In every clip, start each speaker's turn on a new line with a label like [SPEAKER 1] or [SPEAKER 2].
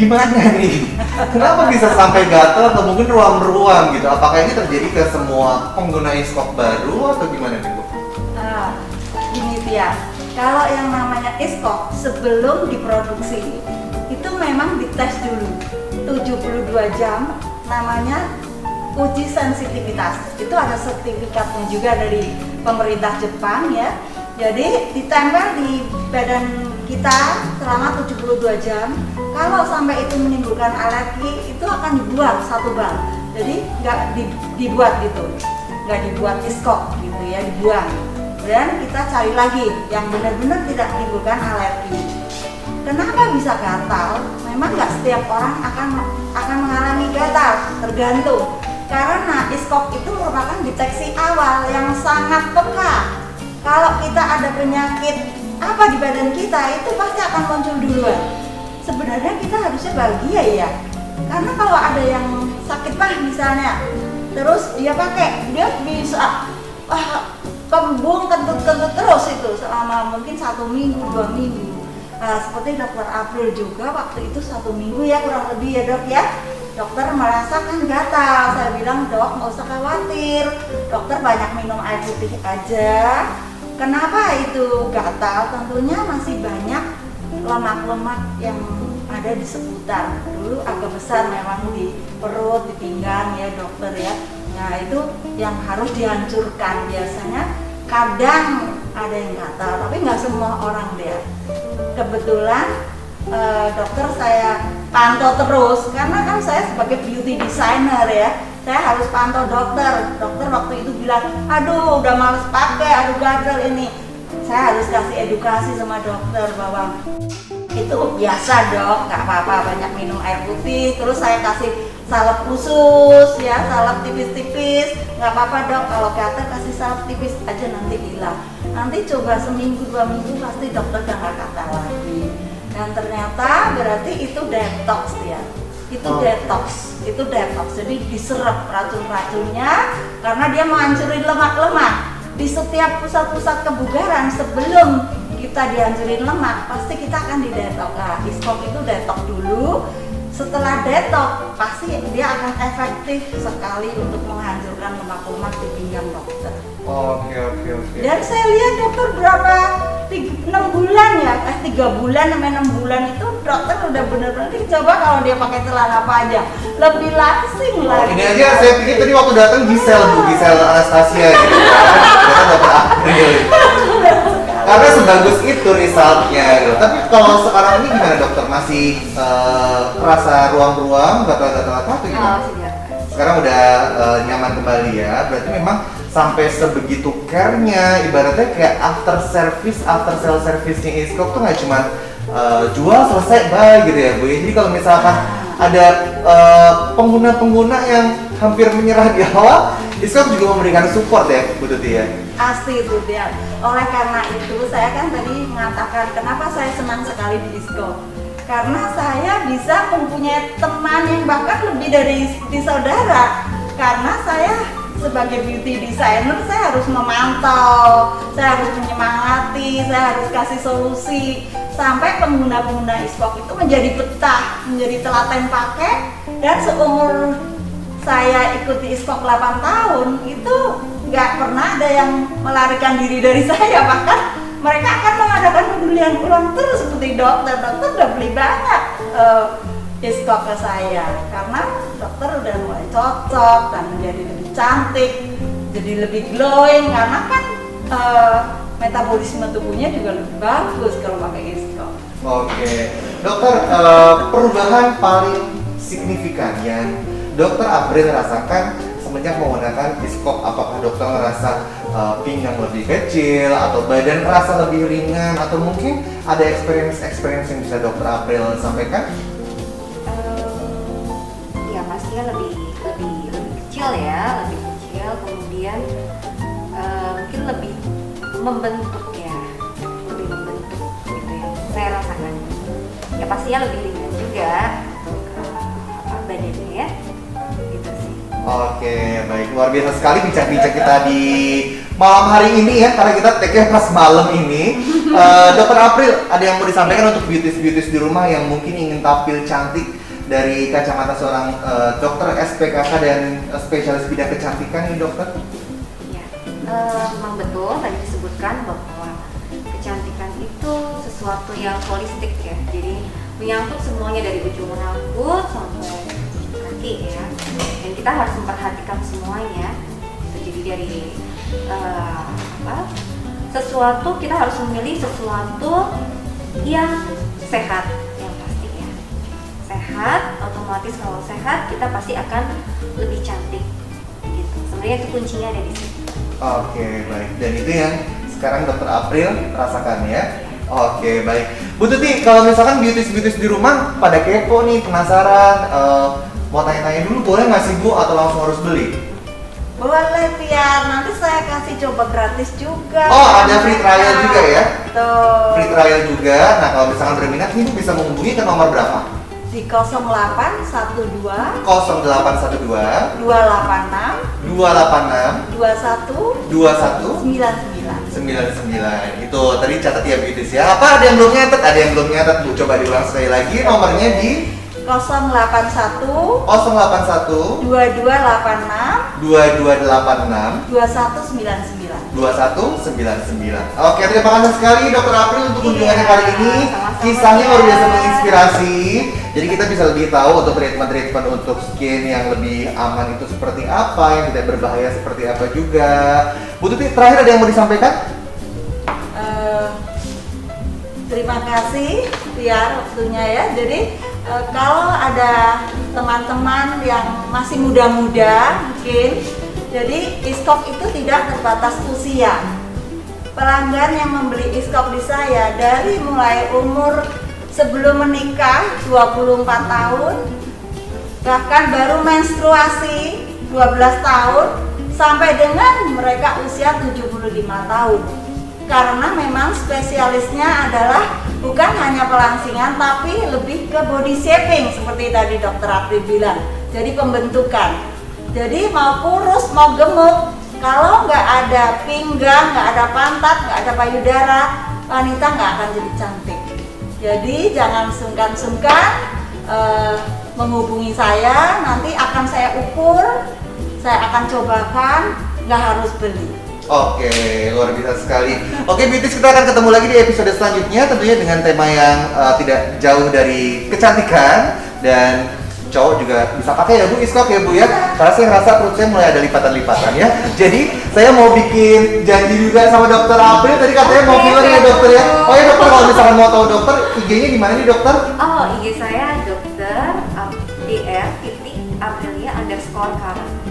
[SPEAKER 1] gimana nih? Kenapa bisa sampai gatal atau mungkin ruam-ruam gitu? Apakah ini terjadi ke semua pengguna iskop baru atau gimana nih Bu?
[SPEAKER 2] Gini Tia, kalau yang namanya iskop sebelum diproduksi itu memang dites dulu 72 jam, namanya uji sensitivitas. Itu ada sertifikatnya juga dari pemerintah Jepang ya. Jadi ditempel di badan kita selama 72 jam. Kalau sampai itu menimbulkan alergi, itu akan dibuang satu bal. Jadi nggak dibuat gitu, nggak dibuat iskop gitu ya, dibuang. Dan kita cari lagi yang benar-benar tidak menimbulkan alergi. Kenapa bisa gatal? Memang nggak setiap orang akan mengalami gatal, tergantung. Karena iskop itu merupakan deteksi awal yang sangat peka. Kalau kita ada penyakit apa di badan kita, itu pasti akan muncul duluan. Sebenarnya kita harusnya bahagia ya, karena kalau ada yang sakit mah misalnya, terus dia pakai, dia bisa kembung kentut-kentut terus itu selama mungkin 1 minggu, 2 minggu. Seperti dokter April juga waktu itu 1 minggu ya kurang lebih ya dok ya. Dokter merasakan gatal, saya bilang dok nggak usah khawatir, dokter banyak minum air putih aja. Kenapa itu gatal? Tentunya masih banyak lemak-lemak yang ada di seputar. Dulu agak besar memang di perut, di pinggang ya dokter ya. Nah itu yang harus dihancurkan. Biasanya kadang ada yang gatal, tapi nggak semua orang dia. Kebetulan dokter saya pantau terus, karena kan saya sebagai beauty designer ya, saya harus pantau dokter. Dokter waktu itu bilang, aduh udah males pakai, aduh gagal ini. Saya harus kasih edukasi sama dokter bahwa itu biasa dok, nggak apa-apa, banyak minum air putih. Terus saya kasih salep khusus ya, salep tipis-tipis, nggak apa-apa dok, kalau gatal kasih salep tipis aja nanti hilang. Nanti coba seminggu 2 minggu pasti dokter udah nggak gatal lagi. Dan ternyata berarti itu detox ya. Itu detox, jadi diserap racun-racunnya karena dia mau hancurin lemak-lemak. Di setiap pusat-pusat kebugaran sebelum kita dihancurin lemak, pasti kita akan didetox. Nah, iskop itu detox dulu. Setelah detox, pasti dia akan efektif sekali untuk menghancurkan lemak-lemak di pinggang dokter.
[SPEAKER 1] Oke.
[SPEAKER 2] Dan saya lihat dokter berapa 6 bulan ya, 3 bulan sampai 6 bulan itu dokter udah bener-bener coba kalau dia pakai celana panjang lebih langsing lagi.
[SPEAKER 1] Ini aja saya pikir tadi waktu datang Gisel Anastasia gitu. Ternyata dokter April. Karena sebagus itu resultnya gitu. Tapi kalau sekarang ini gimana dokter? Masih rasa ruam-ruam, gatal-gatal atau gimana? Sekarang udah nyaman kembali ya. Berarti memang sampai sebegitu care-nya, ibaratnya kayak after sale service-nya iskop tuh nggak cuma jual selesai bye gitu ya Bu. Jadi kalau misalkan ada pengguna-pengguna yang hampir menyerah di awal, iskop juga memberikan support ya Bu Tuti ya.
[SPEAKER 2] Asli itu dia. Oleh karena itu saya kan tadi mengatakan kenapa saya senang sekali di iskop. Karena saya bisa mempunyai teman yang bahkan lebih dari saudara. Karena saya sebagai beauty designer saya harus memantau, saya harus menyemangati, saya harus kasih solusi sampai pengguna-pengguna iskop itu menjadi betah, menjadi telaten pakai. Dan seumur saya ikuti iskop 8 tahun itu nggak pernah ada yang melarikan diri dari saya, bahkan mereka akan mengadakan pembelian ulang terus seperti dokter udah beli banyak iskop ke saya karena dokter udah mulai cocok dan menjadi lebih cantik, jadi lebih glowing karena kan metabolisme tubuhnya juga lebih bagus kalau pakai iskop.
[SPEAKER 1] Oke, dokter, perubahan paling signifikan yang dokter April rasakan semenjak menggunakan iskop, apakah dokter merasa pinggang lebih kecil atau badan terasa lebih ringan atau mungkin ada experience yang bisa dokter April sampaikan?
[SPEAKER 3] Ya pastinya lebih kecil ya, lebih kecil, kemudian mungkin lebih membentuk ya, lebih membentuk gitu ya. Saya rasakan. Ya pastinya lebih ringan juga badannya ya. Gitu sih.
[SPEAKER 1] Oke, baik, luar biasa sekali bincang-bincang kita di malam hari ini ya, karena kita take-nya pas malam ini. Dokter April, ada yang mau disampaikan untuk beauties di rumah yang mungkin ingin tampil cantik dari kacamata seorang dokter SPKK dan spesialis bidang kecantikan ini dokter?
[SPEAKER 3] Ya, memang betul tadi disebutkan bahwa kecantikan itu sesuatu yang holistik ya. Jadi menyangkut semuanya dari ujung rambut sampai kaki ya. Dan kita harus memperhatikan semuanya. Jadi dari sesuatu kita harus memilih sesuatu yang sehat, yang pasti ya. Sehat, otomatis kalau sehat kita pasti akan lebih cantik. Gitu. Sebenarnya itu kuncinya ada di situ.
[SPEAKER 1] Oke, baik. Dan itu yang sekarang dokter April rasakan ya. Oke, baik. Bu Tuti, kalau misalkan beauties di rumah pada kepo nih, penasaran, mau tanya-tanya dulu boleh nggak sih Bu atau langsung harus beli?
[SPEAKER 2] Boleh Tiar, nanti saya kasih coba gratis juga.
[SPEAKER 1] Oh, ada free trial juga ya?
[SPEAKER 2] Tuh.
[SPEAKER 1] Free trial juga. Nah, kalau misalkan berminat, ini Bu bisa menghubungi ke nomor berapa?
[SPEAKER 2] Di 0812
[SPEAKER 1] 0812
[SPEAKER 2] 286
[SPEAKER 1] 286
[SPEAKER 2] 21
[SPEAKER 1] 21
[SPEAKER 2] 99.
[SPEAKER 1] 99. Itu tadi catat ya beauties ya. Apa ada yang belum nyatet? Ada yang belum nyatet Bu. Coba diulang sekali lagi nomornya di
[SPEAKER 2] 081
[SPEAKER 1] 081
[SPEAKER 2] 2286
[SPEAKER 1] 2286
[SPEAKER 2] 2199.
[SPEAKER 1] 2199. Oke, terima kasih sekali Dokter April untuk kunjungannya
[SPEAKER 3] Iya,
[SPEAKER 1] kali ini.
[SPEAKER 3] sama-sama
[SPEAKER 1] Kisahnya
[SPEAKER 3] ya.
[SPEAKER 1] luar biasa menginspirasi. Jadi kita bisa lebih tahu untuk treatment untuk skin yang lebih aman itu seperti apa, yang tidak berbahaya seperti apa juga. Bu Tuti, terakhir ada yang mau disampaikan?
[SPEAKER 2] Terima kasih Tiar waktunya ya. Jadi kalau ada teman-teman yang masih muda-muda mungkin, jadi iskop itu tidak terbatas usia. Pelanggan yang membeli iskop di saya dari mulai umur sebelum menikah 24 tahun, bahkan baru menstruasi 12 tahun, sampai dengan mereka usia 75 tahun. Karena memang spesialisnya adalah bukan hanya pelangsingan tapi lebih ke body shaping seperti tadi Dokter April bilang. Jadi pembentukan. Jadi mau kurus mau gemuk, kalau nggak ada pinggang, nggak ada pantat, nggak ada payudara, wanita nggak akan jadi cantik. Jadi jangan sungkan-sungkan menghubungi saya, nanti akan saya ukur, saya akan cobakan, nggak harus beli.
[SPEAKER 1] Oke, luar biasa sekali. Oke, beauties, kita akan ketemu lagi di episode selanjutnya, tentunya dengan tema yang tidak jauh dari kecantikan, dan cowok juga bisa pakai ya Bu, iskop ya Bu ya. Karena saya ngerasa perut saya mulai ada lipatan-lipatan ya. Jadi saya mau bikin janji juga sama Dokter April. Tadi katanya mau filler ya dokter ya. Oh ya dokter, kalau misalkan mau tahu dokter, IG-nya di mana nih dokter?
[SPEAKER 3] Oh, IG saya Dokter Dr.Aprilia_Karen.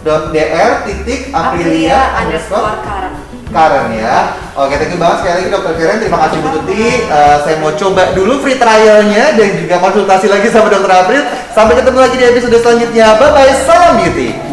[SPEAKER 1] Dr.Aprilia_Karen Karen ya. Oke, thank you banget sekali lagi Dokter Karen. Terima kasih Bu Tuti. Saya mau coba dulu free trialnya dan juga konsultasi lagi sama Dokter April. Sampai ketemu lagi di episode selanjutnya. Bye bye, salam beauty.